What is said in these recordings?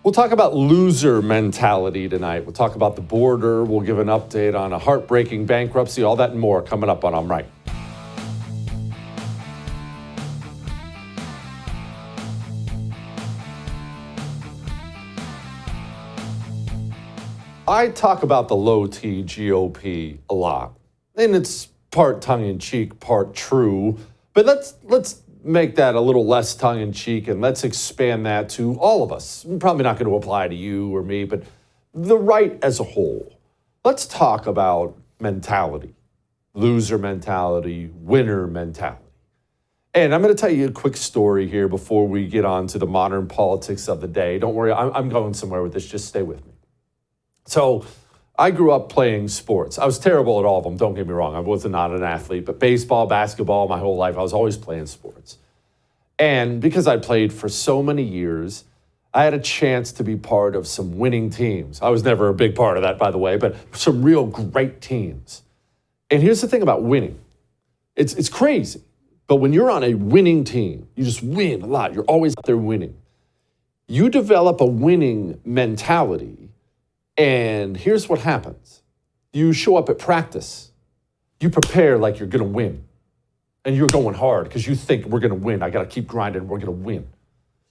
We'll talk about loser mentality tonight. We'll talk about the border. We'll give an update on a heartbreaking bankruptcy, all that and more coming up on I'm Right. I talk about the low T GOP a lot, and it's part tongue-in-cheek, part true. But let's make that a little less tongue-in-cheek, and let's expand that to all of us. Probably not going to apply to you or me, but the right as a whole. Let's talk about mentality, loser mentality, winner mentality. And I'm going to tell you a quick story here before we get on to the modern politics of the day. Don't worry, I'm going somewhere with this. Just stay with me. So I grew up playing sports. I was terrible at all of them, don't get me wrong. I was not an athlete, but baseball, basketball, my whole life, I was always playing sports. And because I played for so many years, I had a chance to be part of some winning teams. I was never a big part of that, by the way, but some real great teams. And here's the thing about winning. It's crazy, but when you're on a winning team, you just win a lot. You're always out there winning. You develop a winning mentality. And here's what happens. You show up at practice. You prepare like you're going to win. And you're going hard because you think we're going to win. I got to keep grinding. We're going to win.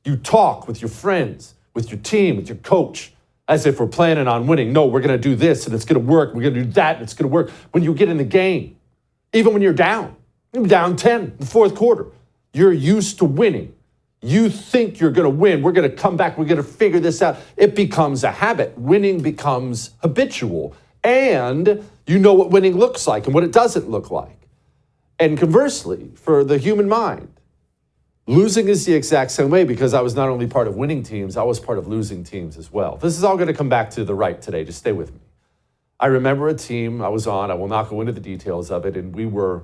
You talk with your friends, with your team, with your coach, as if we're planning on winning. No, we're going to do this and it's going to work. We're going to do that and it's going to work. When you get in the game, even when you're down 10 in the fourth quarter, you're used to winning. You think you're going to win. We're going to come back. We're going to figure this out. It becomes a habit. Winning becomes habitual. And you know what winning looks like and what it doesn't look like. And conversely, for the human mind, losing is the exact same way because I was not only part of winning teams, I was part of losing teams as well. This is all going to come back to the right today. Just stay with me. I remember a team I was on. I will not go into the details of it. And we were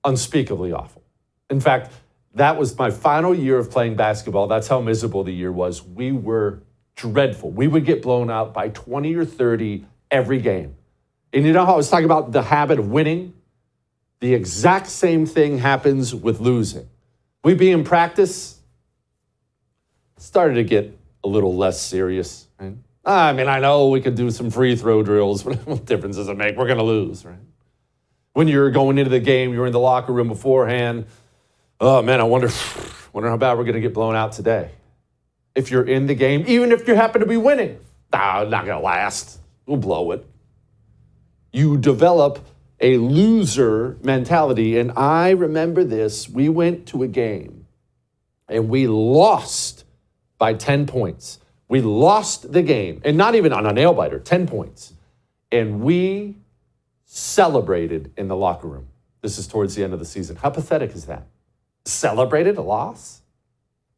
unspeakably awful. In fact, that was my final year of playing basketball. That's how miserable the year was. We were dreadful. We would get blown out by 20 or 30 every game. And you know how I was talking about the habit of winning? The exact same thing happens with losing. We'd be in practice, started to get a little less serious. Right? I mean, I know we could do some free throw drills, but what difference does it make? We're going to lose, right? When you're going into the game, you're in the locker room beforehand. Oh, man, I wonder how bad we're going to get blown out today. If you're in the game, even if you happen to be winning, not going to last. We'll blow it. You develop a loser mentality. And I remember this. We went to a game, and we lost by 10 points. We lost the game, and not even on a nail-biter, 10 points. And we celebrated in the locker room. This is towards the end of the season. How pathetic is that? Celebrated a loss?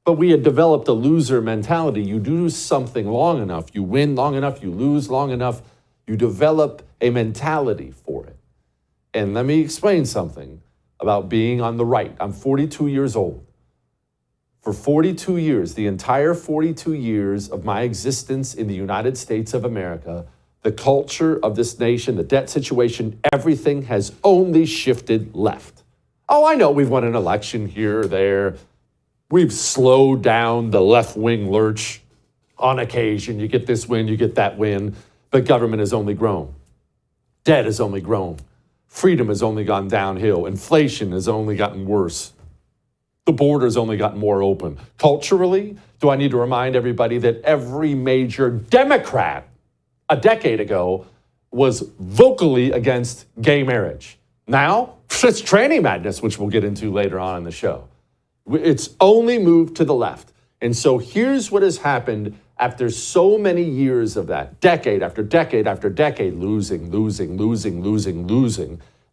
But we had developed a loser mentality. You do something long enough, you win long enough, you lose long enough, you develop a mentality for it. And let me explain something about being on the right. I'm 42 years old. For 42 years, the entire 42 years of my existence in the United States of America, the culture of this nation, the debt situation, everything has only shifted left. Oh, I know we've won an election here or there. We've slowed down the left-wing lurch on occasion. You get this win, you get that win. But government has only grown. Debt has only grown. Freedom has only gone downhill. Inflation has only gotten worse. The border's only gotten more open. Culturally, do I need to remind everybody that every major Democrat a decade ago was vocally against gay marriage? Now, it's tranny madness, which we'll get into later on in the show. It's only moved to the left. And so here's what has happened after so many years of that, decade after decade after decade, losing.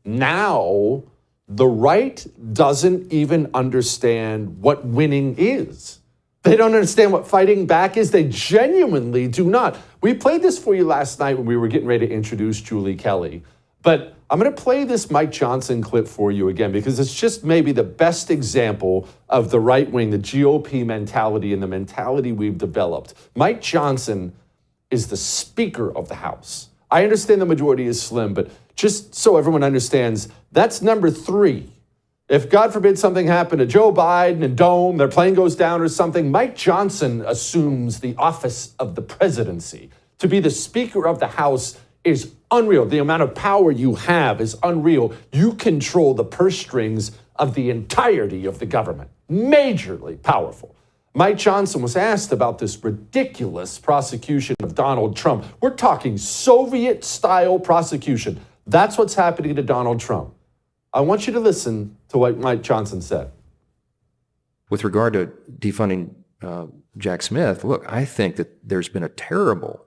Now, the right doesn't even understand what winning is. They don't understand what fighting back is. They genuinely do not. We played this for you last night when we were getting ready to introduce Julie Kelly. But I'm going to play this Mike Johnson clip for you again because it's just maybe the best example of the right wing, the GOP mentality and the mentality we've developed. Mike Johnson is the Speaker of the House. I understand the majority is slim, but just so everyone understands, that's number 3 If, God forbid, something happened to Joe Biden and Dome, their plane goes down or something, Mike Johnson assumes the office of the presidency. To be the Speaker of the House is unreal. The amount of power you have is unreal. You control the purse strings of the entirety of the government. Majorly powerful. Mike Johnson was asked about this ridiculous prosecution of Donald Trump. We're talking Soviet-style prosecution. That's what's happening to Donald Trump. I want you to listen to what Mike Johnson said. With regard to defunding Jack Smith, look, I think that there's been a terrible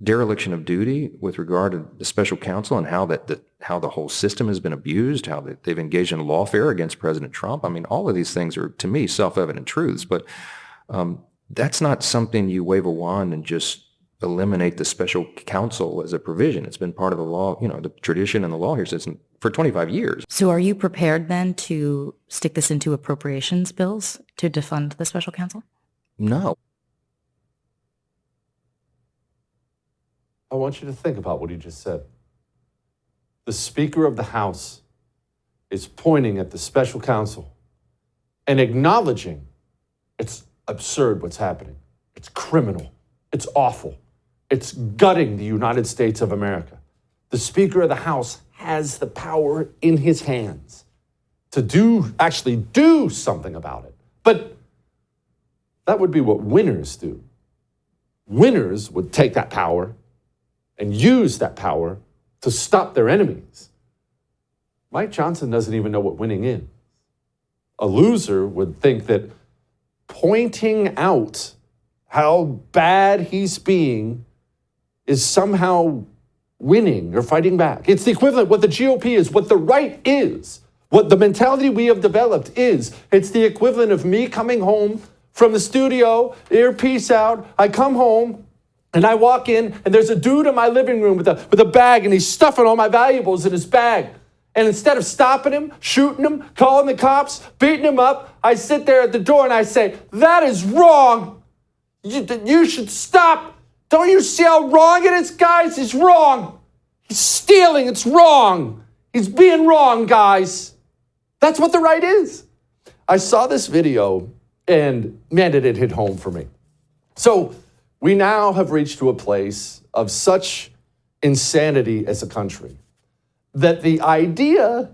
dereliction of duty with regard to the special counsel and how the whole system has been abused, how they've engaged in lawfare against President Trump. I mean, all of these things are, to me, self-evident truths, but that's not something you wave a wand and just eliminate the special counsel as a provision. It's been part of the law, the tradition and the law here since for 25 years. So are you prepared then to stick this into appropriations bills to defund the special counsel? No. I want you to think about what he just said. The Speaker of the House is pointing at the special counsel and acknowledging it's absurd what's happening. It's criminal. It's awful. It's gutting the United States of America. The Speaker of the House has the power in his hands to actually do something about it. But that would be what winners do. Winners would take that power and use that power to stop their enemies. Mike Johnson doesn't even know what winning is. A loser would think that pointing out how bad he's being is somehow winning or fighting back. It's the equivalent. What the GOP is, what the right is, what the mentality we have developed is. It's the equivalent of me coming home from the studio, earpiece out. I come home and I walk in and there's a dude in my living room with a bag and he's stuffing all my valuables in his bag. And instead of stopping him, shooting him, calling the cops, beating him up, I sit there at the door and I say, that is wrong. You should stop. Don't you see how wrong it is, guys? He's wrong. He's stealing. It's wrong. He's being wrong, guys. That's what the right is. I saw this video and man, did it hit home for me. So we now have reached to a place of such insanity as a country that the idea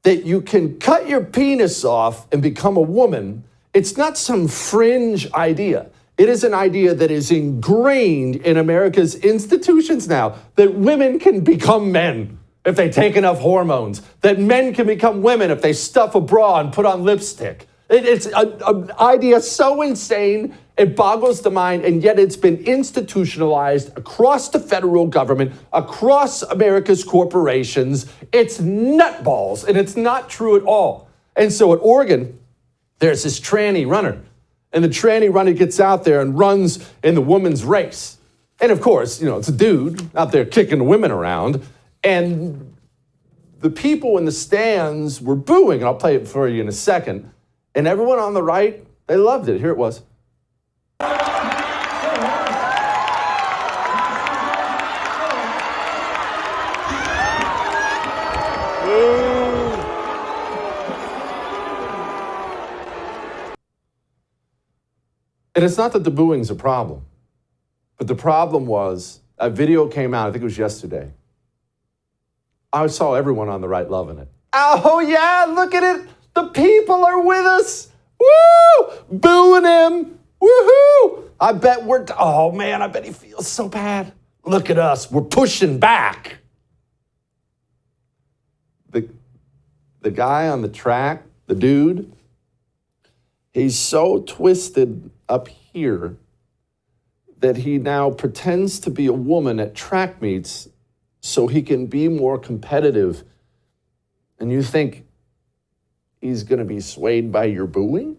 that you can cut your penis off and become a woman, it's not some fringe idea. It is an idea that is ingrained in America's institutions now, that women can become men if they take enough hormones, that men can become women if they stuff a bra and put on lipstick. It's an idea so insane, it boggles the mind, and yet it's been institutionalized across the federal government, across America's corporations. It's nutballs, and it's not true at all. And so at Oregon, there's this tranny runner. And the tranny runner gets out there and runs in the women's race. And of course, it's a dude out there kicking the women around. And the people in the stands were booing. I'll play it for you in a second. And everyone on the right, they loved it. Here it was. And it's not that the booing's a problem, but the problem was a video came out, I think it was yesterday. I saw everyone on the right loving it. Oh yeah, look at it. The people are with us. Woo! Booing him. Woohoo! I bet I bet he feels so bad. Look at us. We're pushing back. The guy on the track, the dude, he's so twisted up here that he now pretends to be a woman at track meets so he can be more competitive. And you think he's going to be swayed by your booing?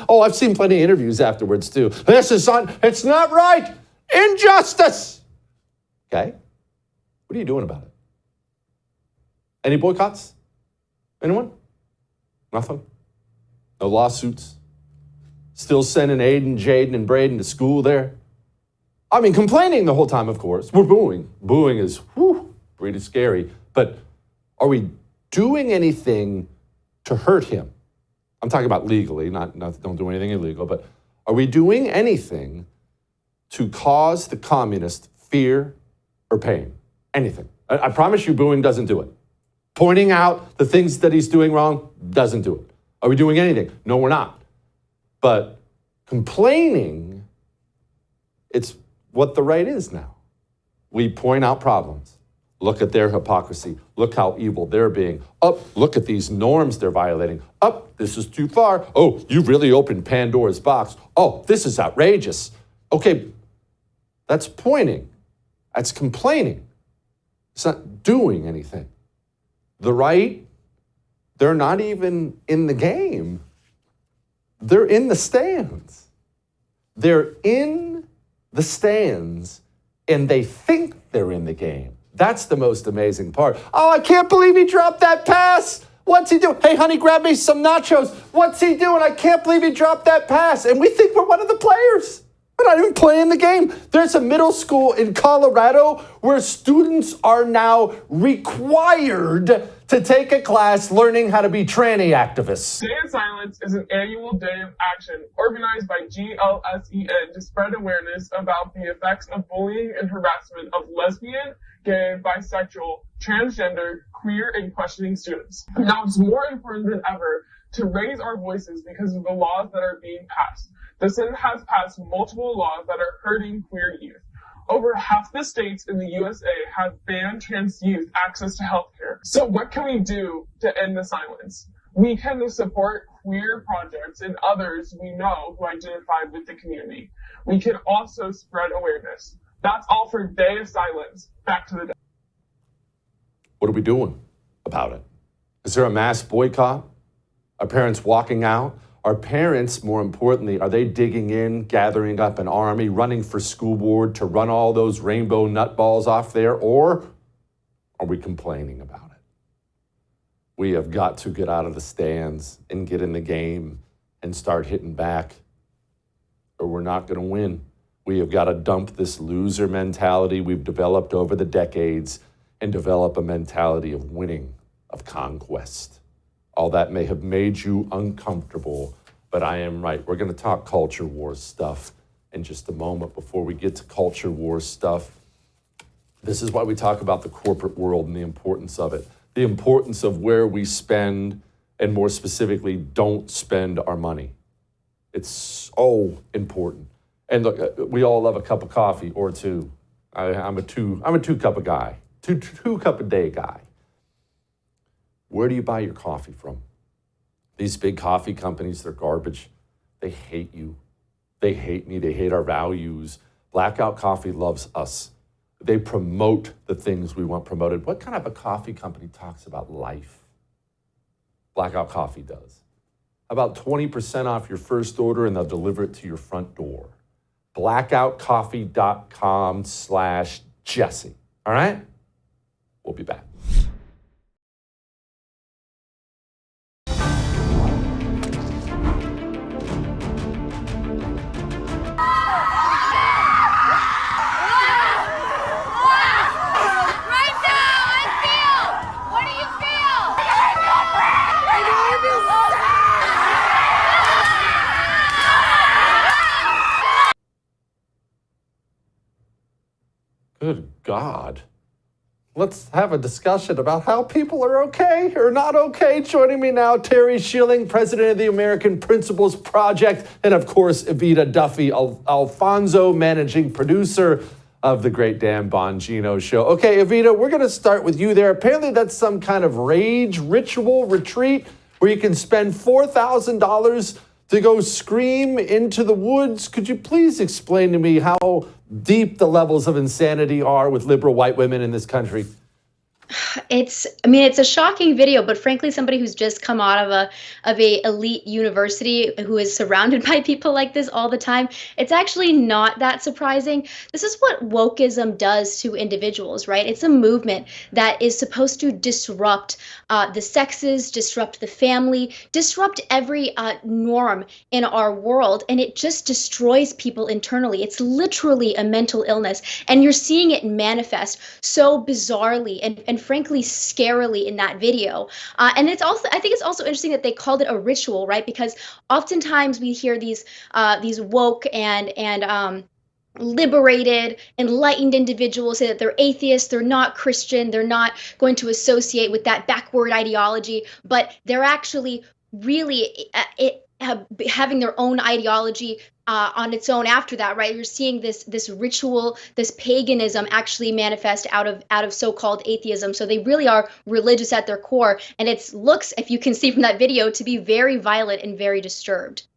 Oh, I've seen plenty of interviews afterwards too. It's not right. Injustice. Okay. What are you doing about it? Any boycotts? Anyone? Nothing? No lawsuits? Still sending Aiden, Jaden, and Braden to school there? I mean, complaining the whole time, of course. We're booing. Booing is, pretty scary. But Are we doing anything to hurt him? I'm talking about legally, not don't do anything illegal, but are we doing anything to cause the communist fear or pain? Anything. I promise you booing doesn't do it. Pointing out the things that he's doing wrong doesn't do it. Are we doing anything? No, we're not. But complaining, it's what the right is now. We point out problems. Look at their hypocrisy. Look how evil they're being. Oh, look at these norms they're violating. Oh, this is too far. Oh, you really opened Pandora's box. Oh, this is outrageous. Okay, that's pointing. That's complaining. It's not doing anything. The right, they're not even in the game. They're in the stands. They're in the stands and they think they're in the game. That's the most amazing part. Oh, I can't believe he dropped that pass. What's he doing? Hey, honey, grab me some nachos. What's he doing? I can't believe he dropped that pass. And we think we're one of the players. We're not even playing the game. There's a middle school in Colorado where students are now required to take a class learning how to be tranny activists. Day of Silence is an annual day of action organized by GLSEN to spread awareness about the effects of bullying and harassment of lesbian, gay, bisexual, transgender, queer, and questioning students. Now it's more important than ever to raise our voices because of the laws that are being passed. The Senate has passed multiple laws that are hurting queer youth. Over half the states in the USA have banned trans youth access to healthcare. So what can we do to end the silence? We can support queer projects and others we know who identify with the community. We can also spread awareness. That's all for Day of Silence. Back to the day. What are we doing about it? Is there a mass boycott? Are parents walking out? Are parents, more importantly, are they digging in, gathering up an army, running for school board to run all those rainbow nutballs off there? Or are we complaining about it? We have got to get out of the stands and get in the game and start hitting back, or we're not going to win. We have got to dump this loser mentality we've developed over the decades and develop a mentality of winning, of conquest. All that may have made you uncomfortable, but I am right. We're going to talk culture wars stuff in just a moment. Before we get to culture wars stuff, this is why we talk about the corporate world and the importance of it, the importance of where we spend, and more specifically, don't spend our money. It's so important. And look, we all love a cup of coffee or two. I'm a two cup a guy, two cup a day guy. Where do you buy your coffee from? These big coffee companies, they're garbage. They hate you. They hate me. They hate our values. Blackout Coffee loves us. They promote the things we want promoted. What kind of a coffee company talks about life? Blackout Coffee does. About 20% off your first order, and they'll deliver it to your front door. blackoutcoffee.com/Jesse. All right? We'll be back. Good God. Let's have a discussion about how people are okay or not okay. Joining me now, Terry Schilling, president of the American Principles Project, and of course, Evita Duffy, Alfonso, managing producer of the Great Dan Bongino Show. Okay, Evita, we're going to start with you there. Apparently that's some kind of rage ritual retreat where you can spend $4,000 to go scream into the woods. Could you please explain to me how deep the levels of insanity are with liberal white women in this country? It's a shocking video, but frankly, somebody who's just come out of a elite university who is surrounded by people like this all the time, it's actually not that surprising. This is what wokeism does to individuals, right? It's a movement that is supposed to disrupt the sexes, disrupt the family, disrupt every norm in our world, and it just destroys people internally. It's literally a mental illness, and you're seeing it manifest so bizarrely and and frankly scarily in that video. And I think it's also interesting that they called it a ritual, right? Because oftentimes we hear these woke and liberated, enlightened individuals say that they're atheists, they're not Christian, they're not going to associate with that backward ideology, but they're actually really having their own ideology on its own after that, right? You're seeing this ritual, this paganism actually manifest out of so-called atheism. So they really are religious at their core, and it looks, if you can see from that video, to be very violent and very disturbed.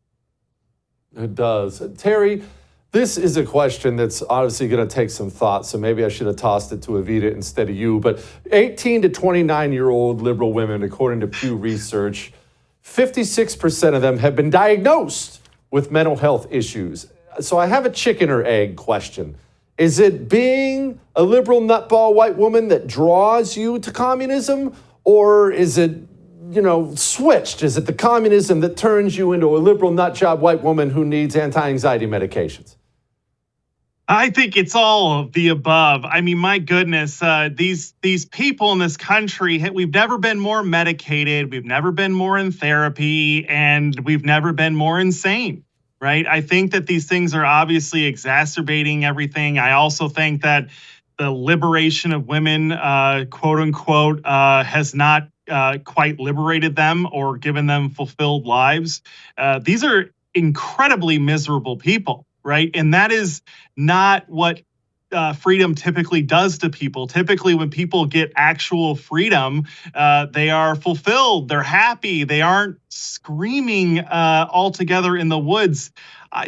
It does. Terry, this is a question that's obviously going to take some thought, so maybe I should have tossed it to Evita instead of you. But 18 to 29-year-old liberal women, according to Pew Research, 56% of them have been diagnosed with mental health issues. So I have a chicken or egg question. Is it being a liberal nutball white woman that draws you to communism, or is it, switched? Is it the communism that turns you into a liberal nutjob white woman who needs anti-anxiety medications? I think it's all of the above. I mean, my goodness, these people in this country, we've never been more medicated, we've never been more in therapy, and we've never been more insane, right? I think that these things are obviously exacerbating everything. I also think that the liberation of women, quote unquote, has not quite liberated them or given them fulfilled lives. These are incredibly miserable people. Right. And that is not what freedom typically does to people. Typically, when people get actual freedom, they are fulfilled. They're happy. They aren't screaming all together in the woods.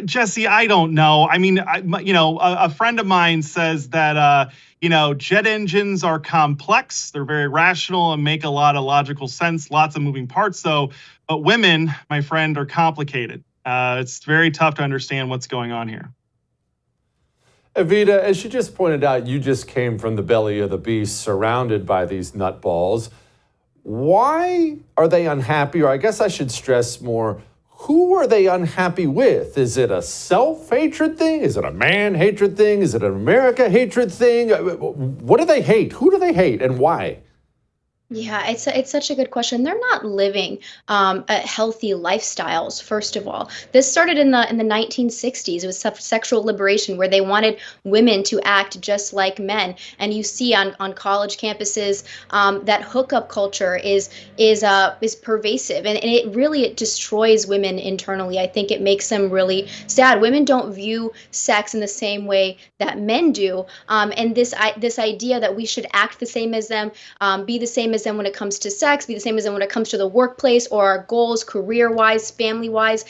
Jesse, I don't know. I mean, a friend of mine says that, jet engines are complex. They're very rational and make a lot of logical sense. Lots of moving parts, though. But women, my friend, are complicated. It's very tough to understand what's going on here. Evita, as you just pointed out, you just came from the belly of the beast, surrounded by these nutballs. Why are they unhappy? Or I guess I should stress more, who are they unhappy with? Is it a self-hatred thing? Is it a man-hatred thing? Is it an America-hatred thing? What do they hate? Who do they hate and why? Yeah, it's such a good question. They're not living healthy lifestyles. First of all, this started in the 1960s. It was sexual liberation, where they wanted women to act just like men. And you see on college campuses that hookup culture is pervasive, and it destroys women internally. I think it makes them really sad. Women don't view sex in the same way that men do, and this idea that we should act the same as them, be the same as them when it comes to sex, be the same as them when it comes to the workplace or our goals, career-wise, family-wise,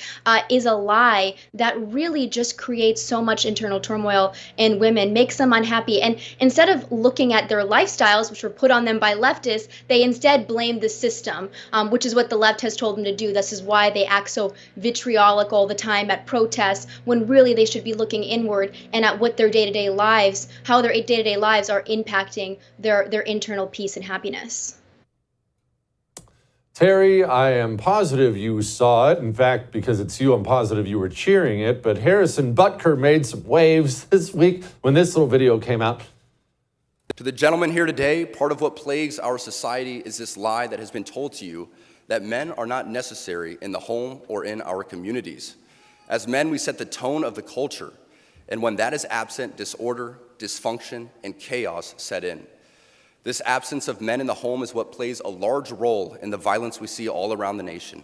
is a lie that really just creates so much internal turmoil in women, makes them unhappy. And instead of looking at their lifestyles, which were put on them by leftists, they instead blame the system, which is what the left has told them to do. This is why they act so vitriolic all the time at protests, when really they should be looking inward and at what their day-to-day lives, how their day-to-day lives are impacting their internal peace and happiness. Terry, I am positive you saw it. In fact, because it's you, I'm positive you were cheering it. But Harrison Butker made some waves this week when this little video came out. To the gentleman here today, part of what plagues our society is this lie that has been told to you that men are not necessary in the home or in our communities. As men, we set the tone of the culture. And when that is absent, disorder, dysfunction, and chaos set in. This absence of men in the home is what plays a large role in the violence we see all around the nation.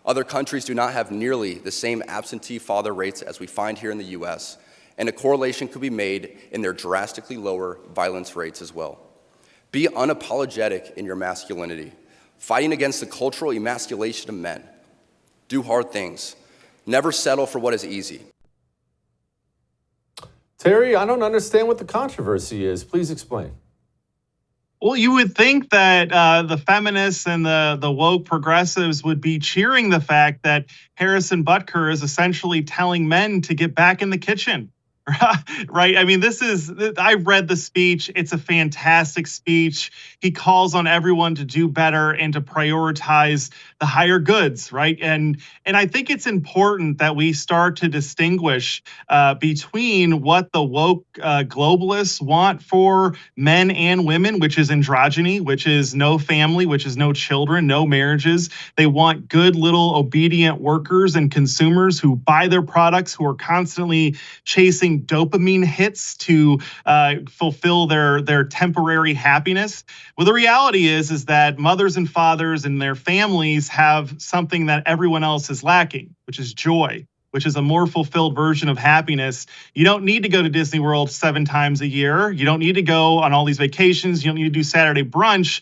Other countries do not have nearly the same absentee father rates as we find here in the U.S., and a correlation could be made in their drastically lower violence rates as well. Be unapologetic in your masculinity, fighting against the cultural emasculation of men. Do hard things. Never settle for what is easy. Terry, I don't understand what the controversy is. Please explain. Well, you would think that the feminists and the woke progressives would be cheering the fact that Harrison Butker is essentially telling men to get back in the kitchen, Right. I mean, I've read the speech. It's a fantastic speech. He calls on everyone to do better and to prioritize the higher goods, right? And I think it's important that we start to distinguish between what the woke globalists want for men and women, which is androgyny, which is no family, which is no children, no marriages. They want good little obedient workers and consumers who buy their products, who are constantly chasing dopamine hits to fulfill their temporary happiness. Well, the reality is that mothers and fathers and their families have something that everyone else is lacking, which is joy, which is a more fulfilled version of happiness. You don't need to go to Disney World 7 times a year. You don't need to go on all these vacations. You don't need to do Saturday brunch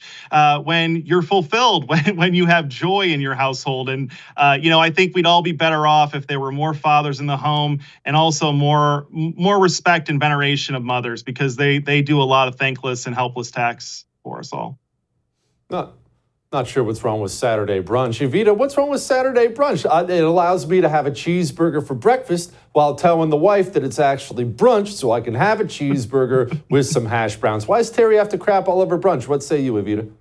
when you're fulfilled, when you have joy in your household. And, I think we'd all be better off if there were more fathers in the home and also more respect and veneration of mothers, because they do a lot of thankless and helpless tasks for us all. Not sure what's wrong with Saturday brunch. Evita, what's wrong with Saturday brunch? It allows me to have a cheeseburger for breakfast while telling the wife that it's actually brunch so I can have a cheeseburger with some hash browns. Why does Terry have to crap all over brunch? What say you, Evita?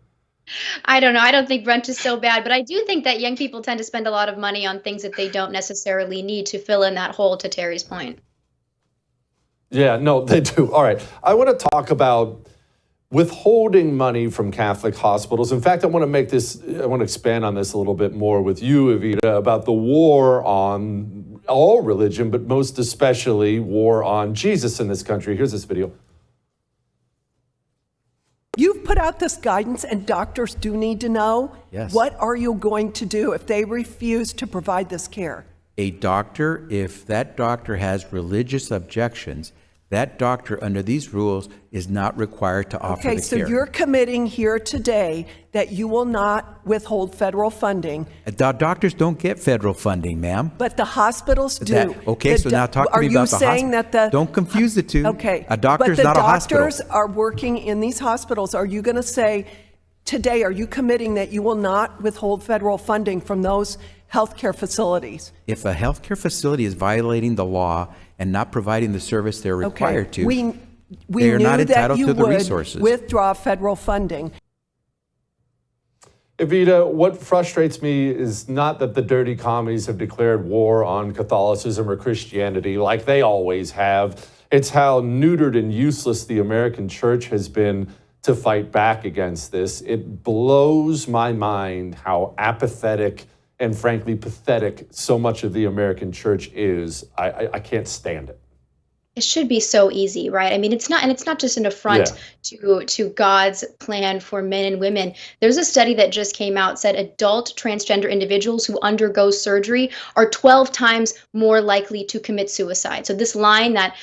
I don't know. I don't think brunch is so bad, but I do think that young people tend to spend a lot of money on things that they don't necessarily need to fill in that hole, to Terry's point. Yeah, no, they do. All right. I want to talk about withholding money from Catholic hospitals. In fact, I want to expand on this a little bit more with you, Evita, about the war on all religion, but most especially war on Jesus in this country. Here's this video. You've put out this guidance, and doctors do need to know. Yes. What are you going to do if they refuse to provide this care? A doctor, if that doctor has religious objections, that doctor under these rules is not required to offer the care. Okay, so you're committing here today that you will not withhold federal funding. Doctors don't get federal funding, ma'am. But the hospitals do. Okay, so now talk to me about the hospital. Are you saying that the... Don't confuse the two. Okay. A doctor's not a hospital. But the doctors are working in these hospitals. Are you going to say today, are you committing that you will not withhold federal funding from those healthcare facilities? If a healthcare facility is violating the law and not providing the service they're required to, we they are knew not entitled that you to the would resources. Withdraw federal funding. Evita, what frustrates me is not that the dirty commies have declared war on Catholicism or Christianity like they always have. It's how neutered and useless the American church has been to fight back against this. It blows my mind how apathetic and frankly pathetic so much of the American church is. I can't stand it. It should be so easy, right? I mean, it's not just an affront to God's plan for men and women. There's a study that just came out said adult transgender individuals who undergo surgery are 12 times more likely to commit suicide. So this line that,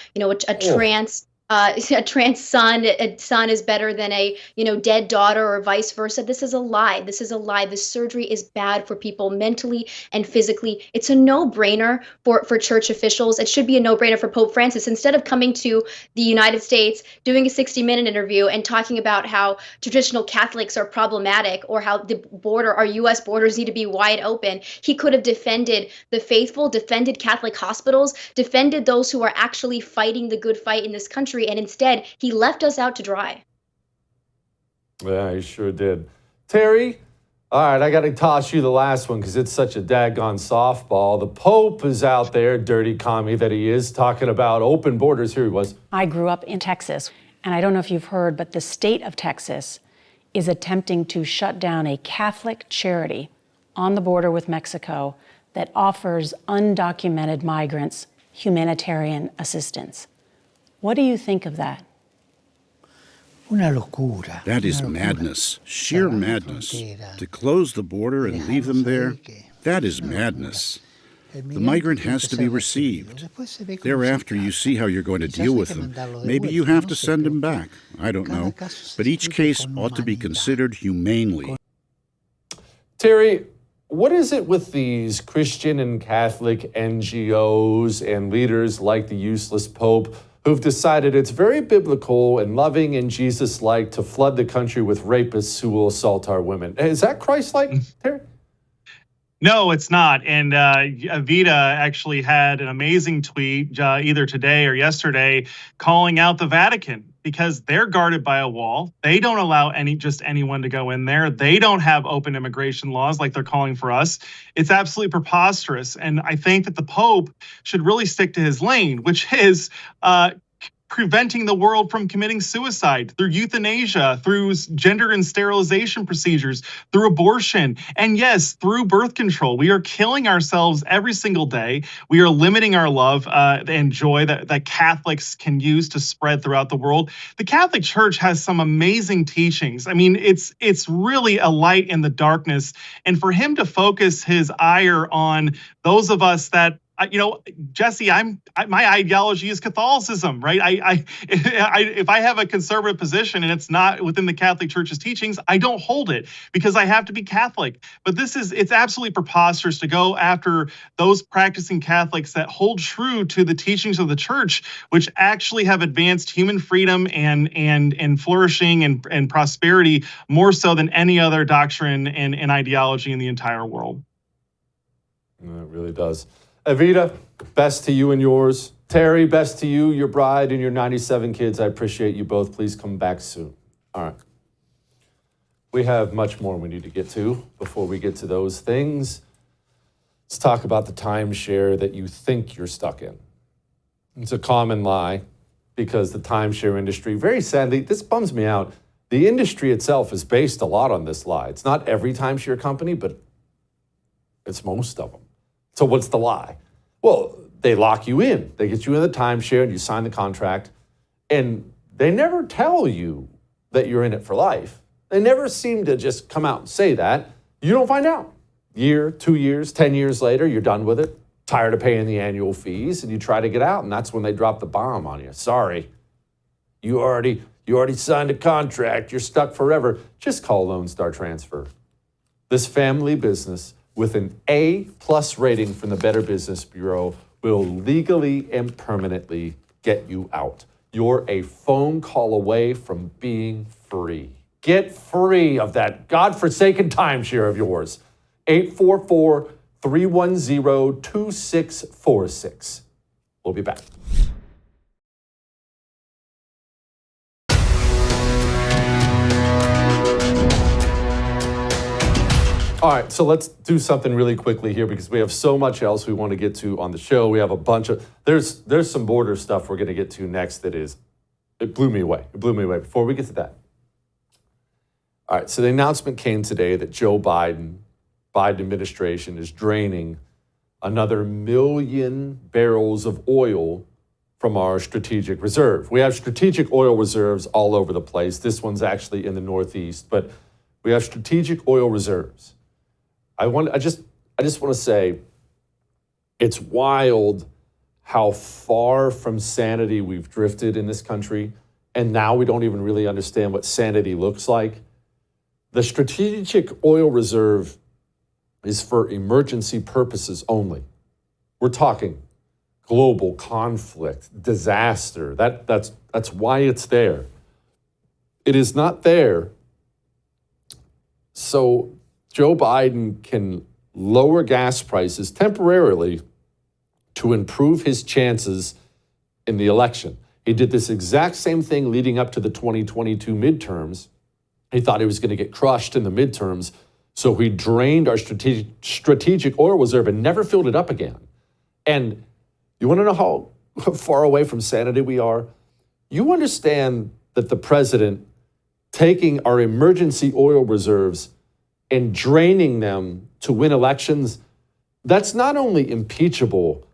a trans son is better than a dead daughter or vice versa. This is a lie. This is a lie. This surgery is bad for people mentally and physically. It's a no-brainer for church officials. It should be a no-brainer for Pope Francis. Instead of coming to the United States, doing a 60-minute interview and talking about how traditional Catholics are problematic or how our U.S. borders need to be wide open, he could have defended the faithful, defended Catholic hospitals, defended those who are actually fighting the good fight in this country. And instead, he left us out to dry. Yeah, he sure did. Terry, all right, I got to toss you the last one because it's such a daggone softball. The Pope is out there, dirty commie that he is, talking about open borders. Here he was. I grew up in Texas, and I don't know if you've heard, but the state of Texas is attempting to shut down a Catholic charity on the border with Mexico that offers undocumented migrants humanitarian assistance. What do you think of that? That is madness, sheer madness. To close the border and leave them there, that is madness. The migrant has to be received. Thereafter, you see how you're going to deal with them. Maybe you have to send them back. I don't know. But each case ought to be considered humanely. Terry, what is it with these Christian and Catholic NGOs and leaders like the useless Pope who've decided it's very biblical and loving and Jesus-like to flood the country with rapists who will assault our women? Is that Christ-like, Terry? No, it's not. And Evita actually had an amazing tweet either today or yesterday calling out the Vatican because they're guarded by a wall. They don't allow anyone to go in there. They don't have open immigration laws like they're calling for us. It's absolutely preposterous. And I think that the Pope should really stick to his lane, which is preventing the world from committing suicide through euthanasia, through gender and sterilization procedures, through abortion, and yes, through birth control. We are killing ourselves every single day. We are limiting our love and joy that Catholics can use to spread throughout the world. The Catholic Church has some amazing teachings. I mean, it's really a light in the darkness. And for him to focus his ire on those of us that, Jesse, my ideology is Catholicism, right? If I have a conservative position and it's not within the Catholic Church's teachings, I don't hold it because I have to be Catholic. But it's absolutely preposterous to go after those practicing Catholics that hold true to the teachings of the Church, which actually have advanced human freedom and flourishing and prosperity more so than any other doctrine and ideology in the entire world. It really does. Evita, best to you and yours. Terry, best to you, your bride, and your 97 kids. I appreciate you both. Please come back soon. All right. We have much more we need to get to before we get to those things. Let's talk about the timeshare that you think you're stuck in. It's a common lie because the timeshare industry, very sadly, this bums me out. The industry itself is based a lot on this lie. It's not every timeshare company, but it's most of them. So what's the lie? Well, they lock you in. They get you in the timeshare and you sign the contract. And they never tell you that you're in it for life. They never seem to just come out and say that. You don't find out. Year, 2 years, 10 years later, you're done with it, tired of paying the annual fees, and you try to get out, and that's when they drop the bomb on you. Sorry. You already signed a contract. You're stuck forever. Just call Lone Star Transfer. This family business with an A+ rating from the Better Business Bureau will legally and permanently get you out. You're a phone call away from being free. Get free of that godforsaken timeshare of yours. 844-310-2646. We'll be back. All right, so let's do something really quickly here because we have so much else we want to get to on the show. We have a bunch of, there's some border stuff we're going to get to next it blew me away. It blew me away. Before we get to that. All right, so the announcement came today that Joe Biden administration is draining another 1 million barrels of oil from our strategic reserve. We have strategic oil reserves all over the place. This one's actually in the Northeast, but we have strategic oil reserves. I just want to say it's wild how far from sanity we've drifted in this country, and now we don't even really understand what sanity looks like. The strategic oil reserve is for emergency purposes only. We're talking global conflict, disaster. That's why it's there. It is not there so Joe Biden can lower gas prices temporarily to improve his chances in the election. He did this exact same thing leading up to the 2022 midterms. He thought he was going to get crushed in the midterms, so he drained our strategic oil reserve and never filled it up again. And you want to know how far away from sanity we are? You understand that the president taking our emergency oil reserves and draining them to win elections, that's not only impeachable,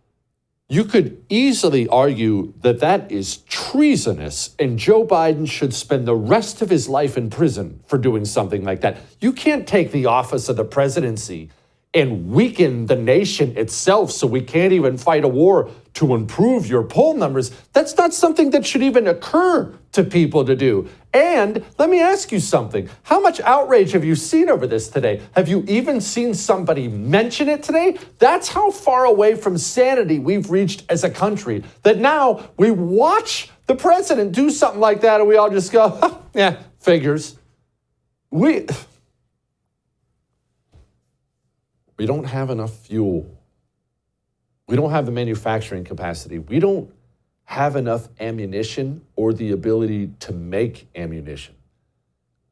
you could easily argue that that is treasonous, and Joe Biden should spend the rest of his life in prison for doing something like that. You can't take the office of the presidency and weaken the nation itself so we can't even fight a war to improve your poll numbers. That's not something that should even occur to people to do. And let me ask you something. How much outrage have you seen over this today? Have you even seen somebody mention it today? That's how far away from sanity we've reached as a country, that now we watch the president do something like that and we all just go, huh, yeah, figures. We don't have enough fuel. We don't have the manufacturing capacity. We don't have enough ammunition or the ability to make ammunition.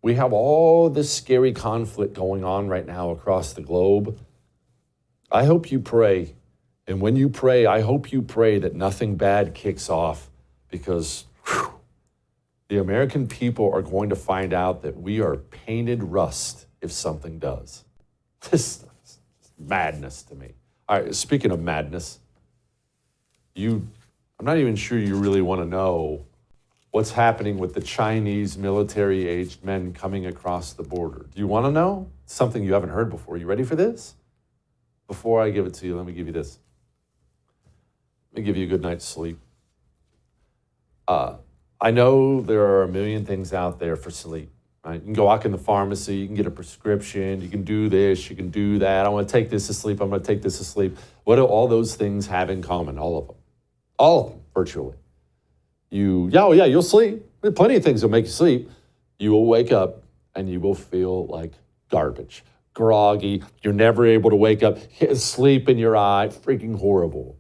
We have all this scary conflict going on right now across the globe. I hope you pray. And when you pray, I hope you pray that nothing bad kicks off, because the American people are going to find out that we are painted rust if something does. This stuff is madness to me. All right, speaking of madness, I'm not even sure you really want to know what's happening with the Chinese military-aged men coming across the border. Do you want to know? Something you haven't heard before. You ready for this? Before I give it to you, let me give you this. Let me give you a good night's sleep. I know there are a million things out there for sleep. Right? You can go walk in the pharmacy, you can get a prescription, you can do this, you can do that. I want to take this to sleep, I'm going to take this to sleep. What do all those things have in common? All of them. All of them, virtually. You'll sleep. There are plenty of things that make you sleep. You will wake up and you will feel like garbage, groggy. You're never able to wake up, sleep in your eye, freaking horrible.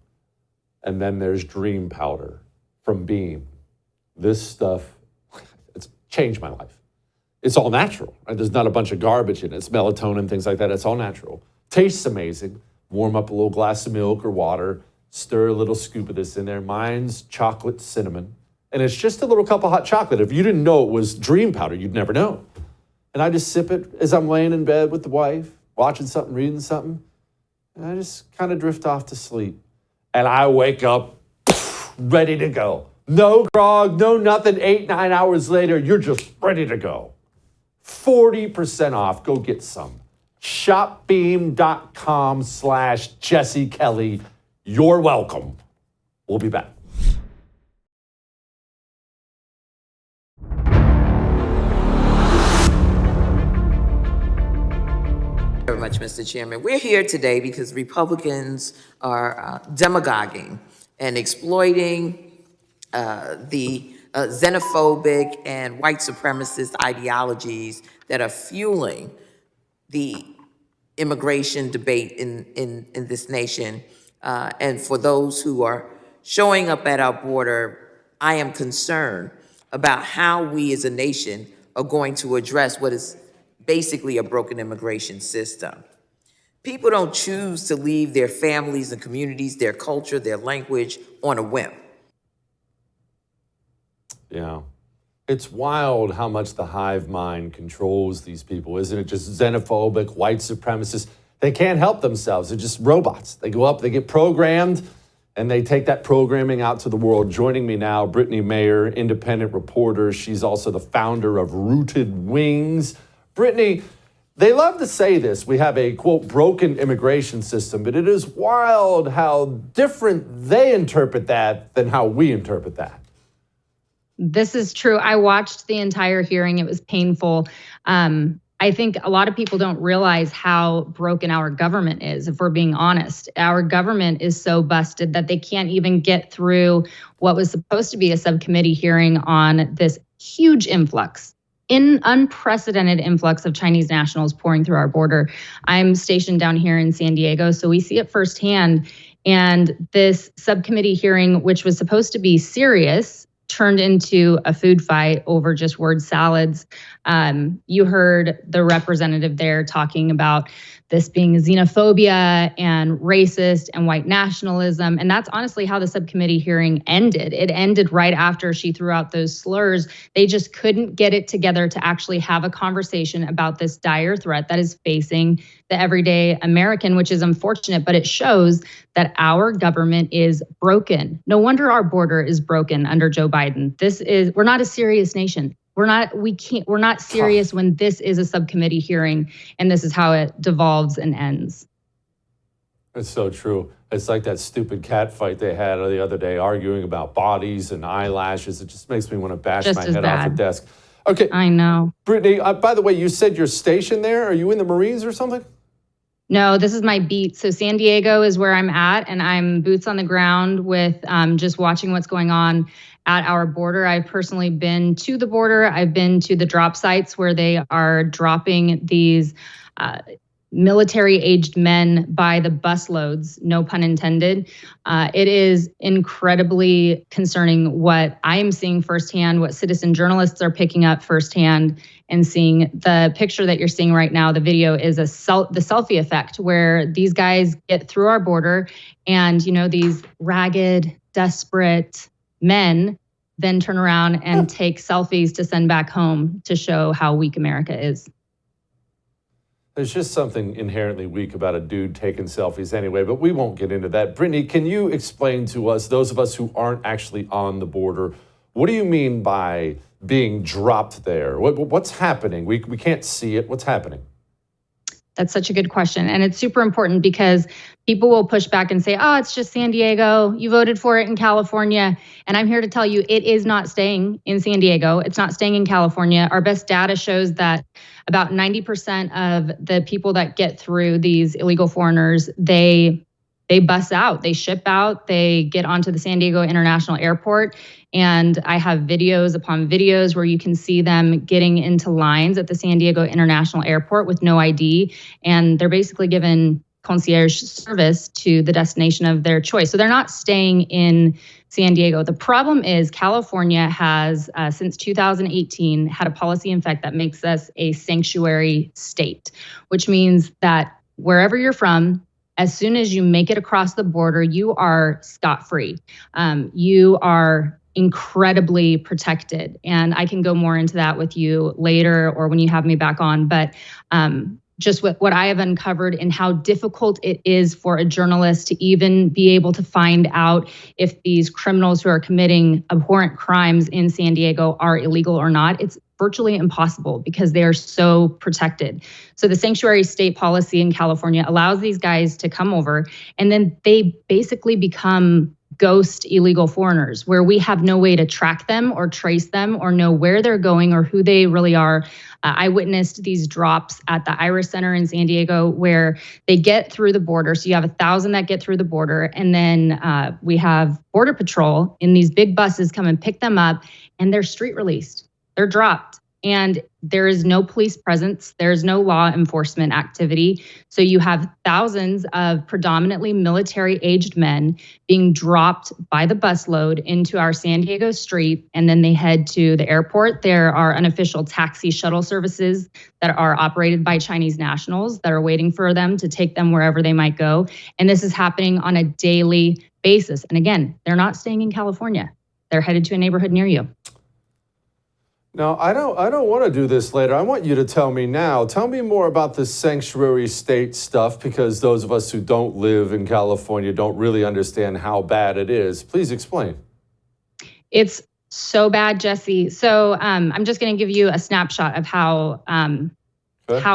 And then there's dream powder from Beam. This stuff, it's changed my life. It's all natural. Right? There's not a bunch of garbage in it. It's melatonin, things like that. It's all natural. Tastes amazing. Warm up a little glass of milk or water. Stir a little scoop of this in there. Mine's chocolate cinnamon. And it's just a little cup of hot chocolate. If you didn't know it was dream powder, you'd never know. And I just sip it as I'm laying in bed with the wife, watching something, reading something. And I just kind of drift off to sleep. And I wake up ready to go. No grog, no nothing. 8-9 hours later, you're just ready to go. 40% off. Go get some. Shopbeam.com/Jesse Kelly. You're welcome. We'll be back. Very much, Mr. Chairman. We're here today because Republicans are demagoguing and exploiting the xenophobic and white supremacist ideologies that are fueling the immigration debate in this nation. And for those who are showing up at our border, I am concerned about how we as a nation are going to address what is basically a broken immigration system. People don't choose to leave their families and communities, their culture, their language on a whim. Yeah. It's wild how much the hive mind controls these people, isn't it? Just xenophobic, white supremacists. They can't help themselves. They're just robots. They go up, they get programmed, and they take that programming out to the world. Joining me now, Brittany Mayer, independent reporter. She's also the founder of Rooted Wings. Brittany, they love to say this. We have a, quote, broken immigration system, but it is wild how different they interpret that than how we interpret that. This is true. I watched the entire hearing. It was painful. I think a lot of people don't realize how broken our government is, if we're being honest. Our government is so busted that they can't even get through what was supposed to be a subcommittee hearing on this huge unprecedented influx of Chinese nationals pouring through our border. I'm stationed down here in San Diego, so we see it firsthand. And this subcommittee hearing, which was supposed to be serious, turned into a food fight over just word salads. You heard the representative there talking about this being xenophobia and racist and white nationalism. And that's honestly how the subcommittee hearing ended. It ended right after she threw out those slurs. They just couldn't get it together to actually have a conversation about this dire threat that is facing the everyday American, which is unfortunate, but it shows that our government is broken. No wonder our border is broken under Joe Biden. We're not a serious nation. We're not serious when this is a subcommittee hearing, and this is how it devolves and ends. It's so true. It's like that stupid cat fight they had the other day, arguing about bodies and eyelashes. It just makes me want to bash my head off the desk. Okay. I know. Brittany, by the way, you said you're stationed there. Are you in the Marines or something? No, this is my beat. So San Diego is where I'm at, and I'm boots on the ground with just watching what's going on at our border. I've personally been to the border. I've been to the drop sites where they are dropping these military-aged men by the busloads, no pun intended. It is incredibly concerning what I am seeing firsthand, what citizen journalists are picking up firsthand and seeing. The picture that you're seeing right now, the video, is the selfie effect, where these guys get through our border and, you know, these ragged, desperate men then turn around and take selfies to send back home to show how weak America is. There's just something inherently weak about a dude taking selfies anyway, but we won't get into that. Brittany, can you explain to us, those of us who aren't actually on the border, what do you mean by being dropped there? What's happening? We can't see it. What's happening? That's such a good question. And it's super important because people will push back and say, oh, it's just San Diego. You voted for it in California. And I'm here to tell you, it is not staying in San Diego. It's not staying in California. Our best data shows that about 90% of the people that get through, these illegal foreigners, they bus out, they ship out, they get onto the San Diego International Airport. And I have videos upon videos where you can see them getting into lines at the San Diego International Airport with no ID. And they're basically given concierge service to the destination of their choice. So they're not staying in San Diego. The problem is California has, since 2018, had a policy in effect that makes us a sanctuary state, which means that wherever you're from, as soon as you make it across the border, you are scot-free. You are incredibly protected. And I can go more into that with you later or when you have me back on. But just with what I have uncovered and how difficult it is for a journalist to even be able to find out if these criminals who are committing abhorrent crimes in San Diego are illegal or not, it's virtually impossible because they are so protected. So the sanctuary state policy in California allows these guys to come over, and then they basically become ghost illegal foreigners where we have no way to track them or trace them or know where they're going or who they really are. I witnessed these drops at the Iris Center in San Diego where they get through the border. So you have 1,000 that get through the border, and then we have Border Patrol in these big buses come and pick them up, and they're street released. They're dropped. And there is no police presence. There's no law enforcement activity. So you have thousands of predominantly military-aged men being dropped by the busload into our San Diego street, and then they head to the airport. There are unofficial taxi shuttle services that are operated by Chinese nationals that are waiting for them to take them wherever they might go. And this is happening on a daily basis. And again, they're not staying in California. They're headed to a neighborhood near you. Now, I don't want to do this later. I want you to tell me now. Tell me more about this sanctuary state stuff, because those of us who don't live in California don't really understand how bad it is. Please explain. It's so bad, Jesse. So I'm just going to give you a snapshot of how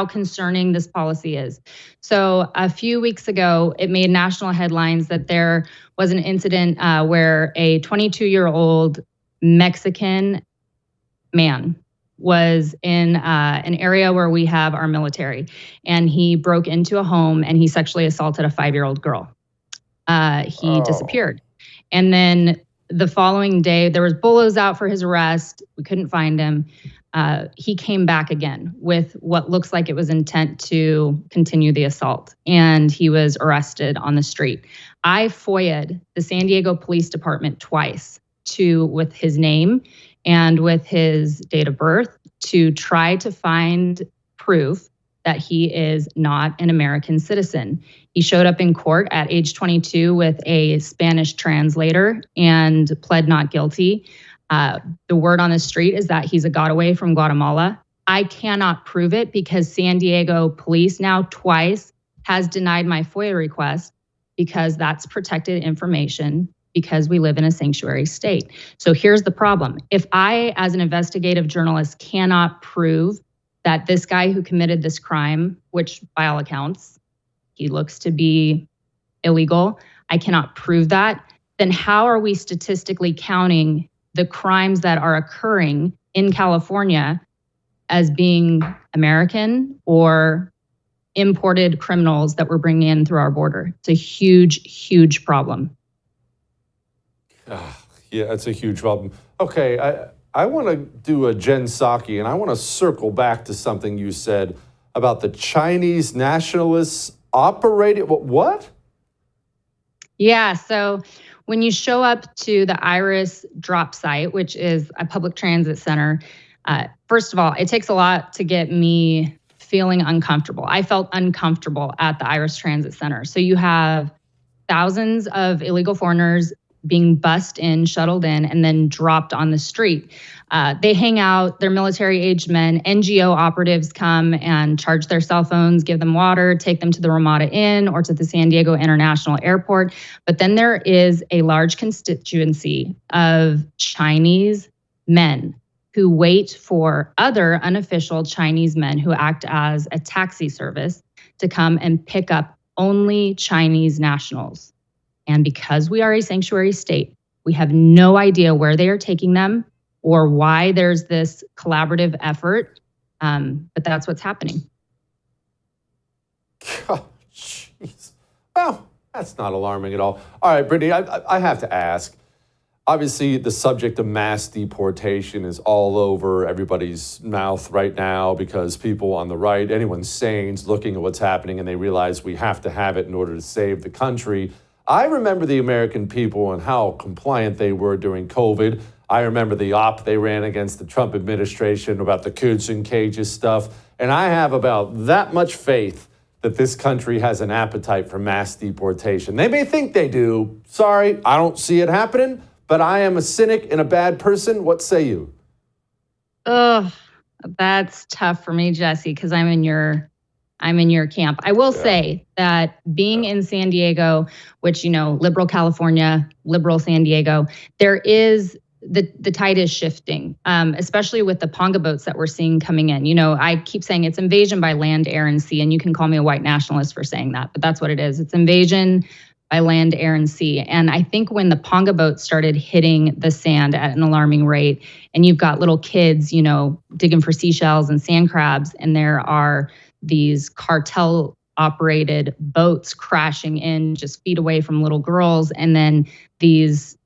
concerning this policy is. So a few weeks ago, it made national headlines that there was an incident where a 22-year-old Mexican man was in an area where we have our military, and he broke into a home and he sexually assaulted a 5-year-old girl. He disappeared. And then the following day, there was bulos out for his arrest. We couldn't find him. He came back again with what looks like it was intent to continue the assault, and he was arrested on the street. I FOIA'd the San Diego Police Department twice with his name and with his date of birth to try to find proof that he is not an American citizen. He showed up in court at age 22 with a Spanish translator and pled not guilty. The word on the street is that he's a got-away from Guatemala. I cannot prove it because San Diego police now twice has denied my FOIA request because that's protected information, because we live in a sanctuary state. So here's the problem. If I, as an investigative journalist, cannot prove that this guy who committed this crime, which by all accounts, he looks to be illegal, I cannot prove that, then how are we statistically counting the crimes that are occurring in California as being American or imported criminals that we're bringing in through our border? It's a huge, huge problem. Yeah, it's a huge problem. Okay, I want to do a Jen Psaki, and I want to circle back to something you said about the Chinese nationalists operating. What? Yeah, so when you show up to the Iris drop site, which is a public transit center, first of all, it takes a lot to get me feeling uncomfortable. I felt uncomfortable at the Iris Transit Center. So you have thousands of illegal foreigners being bussed in, shuttled in, and then dropped on the street. They hang out, they're military-aged men. NGO operatives come and charge their cell phones, give them water, take them to the Ramada Inn or to the San Diego International Airport. But then there is a large constituency of Chinese men who wait for other unofficial Chinese men who act as a taxi service to come and pick up only Chinese nationals. And because we are a sanctuary state, we have no idea where they are taking them or why there's this collaborative effort. But that's what's happening. God, jeez. Well, that's not alarming at all. All right, Brittany, I have to ask. Obviously, the subject of mass deportation is all over everybody's mouth right now because people on the right, anyone sane, is looking at what's happening and they realize we have to have it in order to save the country. I remember the American people and how compliant they were during COVID. I remember the op they ran against the Trump administration about the kids in cages stuff. And I have about that much faith that this country has an appetite for mass deportation. They may think they do. Sorry, I don't see it happening, but I am a cynic and a bad person. What say you? Ugh, that's tough for me, Jesse, because I'm in your camp. I will say that being in San Diego, which, you know, liberal California, liberal San Diego, there is the tide is shifting, especially with the Ponga boats that we're seeing coming in. You know, I keep saying it's invasion by land, air, and sea, and you can call me a white nationalist for saying that, but that's what it is. It's invasion by land, air, and sea. And I think when the Ponga boats started hitting the sand at an alarming rate, and you've got little kids, you know, digging for seashells and sand crabs, and there are these cartel operated boats crashing in just feet away from little girls. And then these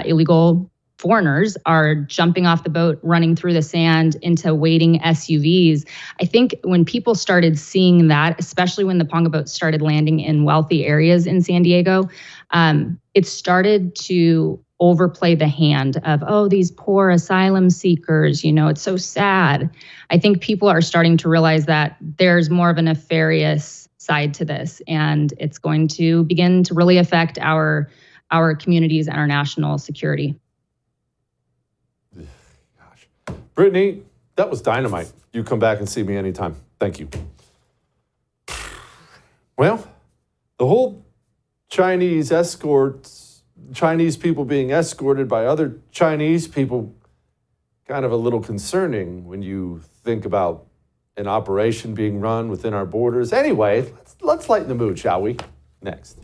illegal foreigners are jumping off the boat, running through the sand into waiting SUVs. I think when people started seeing that, especially when the Ponga boats started landing in wealthy areas in San Diego, it started to overplay the hand of, oh, these poor asylum seekers, you know, it's so sad. I think people are starting to realize that there's more of a nefarious side to this, and it's going to begin to really affect our communities and our national security. Gosh. Brittany, that was dynamite. You come back and see me anytime. Thank you. Well, the whole Chinese people being escorted by other Chinese people, kind of a little concerning when you think about an operation being run within our borders. Anyway, let's lighten the mood, shall we? Next.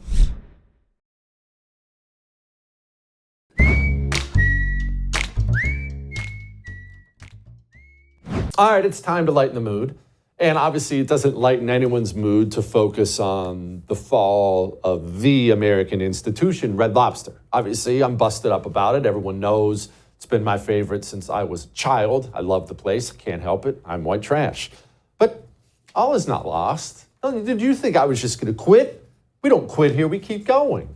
All right, it's time to lighten the mood. And obviously, it doesn't lighten anyone's mood to focus on the fall of the American institution, Red Lobster. Obviously, I'm busted up about it. Everyone knows it's been my favorite since I was a child. I love the place. Can't help it. I'm white trash. But all is not lost. Did you think I was just going to quit? We don't quit here. We keep going.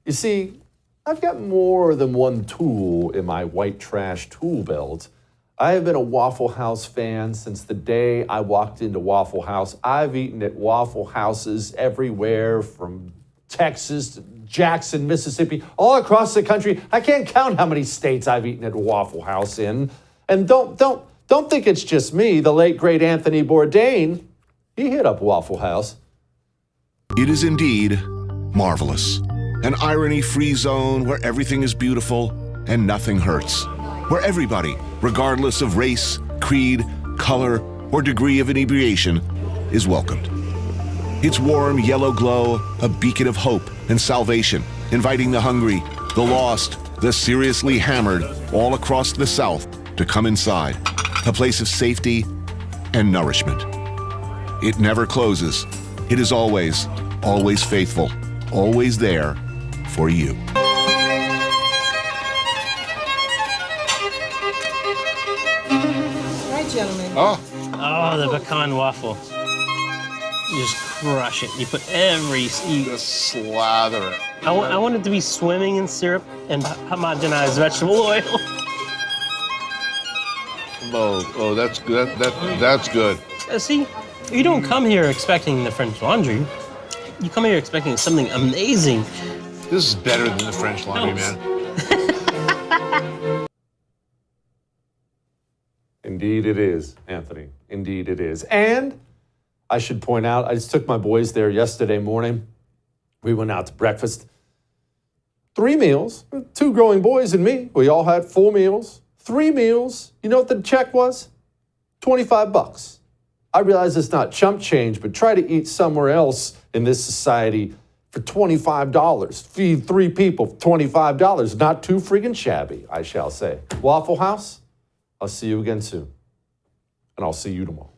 You see, I've got more than one tool in my white trash tool belt. I have been a Waffle House fan since the day I walked into Waffle House. I've eaten at Waffle Houses everywhere from Texas to Jackson, Mississippi, all across the country. I can't count how many states I've eaten at Waffle House in. And don't think it's just me. The late, great Anthony Bourdain, he hit up Waffle House. It is indeed marvelous. An irony-free zone where everything is beautiful and nothing hurts. Where everybody, regardless of race, creed, color, or degree of inebriation, is welcomed. Its warm yellow glow, a beacon of hope and salvation, inviting the hungry, the lost, the seriously hammered all across the South to come inside, a place of safety and nourishment. It never closes. It is always, always faithful, always there for you. Gentlemen. Oh, the pecan waffle. You just crush it. You put you just slather it. I want it to be swimming in syrup and homogenized vegetable oil. Oh, that's good. That's good. See, you don't come here expecting the French Laundry. You come here expecting something amazing. This is better than the French Laundry, man. Indeed it is, Anthony. Indeed it is. And I should point out, I just took my boys there yesterday morning. We went out to breakfast. 3 meals, 2 growing boys and me. We all had 4 meals, 3 meals. You know what the check was? $25. I realize it's not chump change, but try to eat somewhere else in this society for $25. Feed 3 people for $25. Not too freaking shabby, I shall say. Waffle House, I'll see you again soon. And I'll see you tomorrow.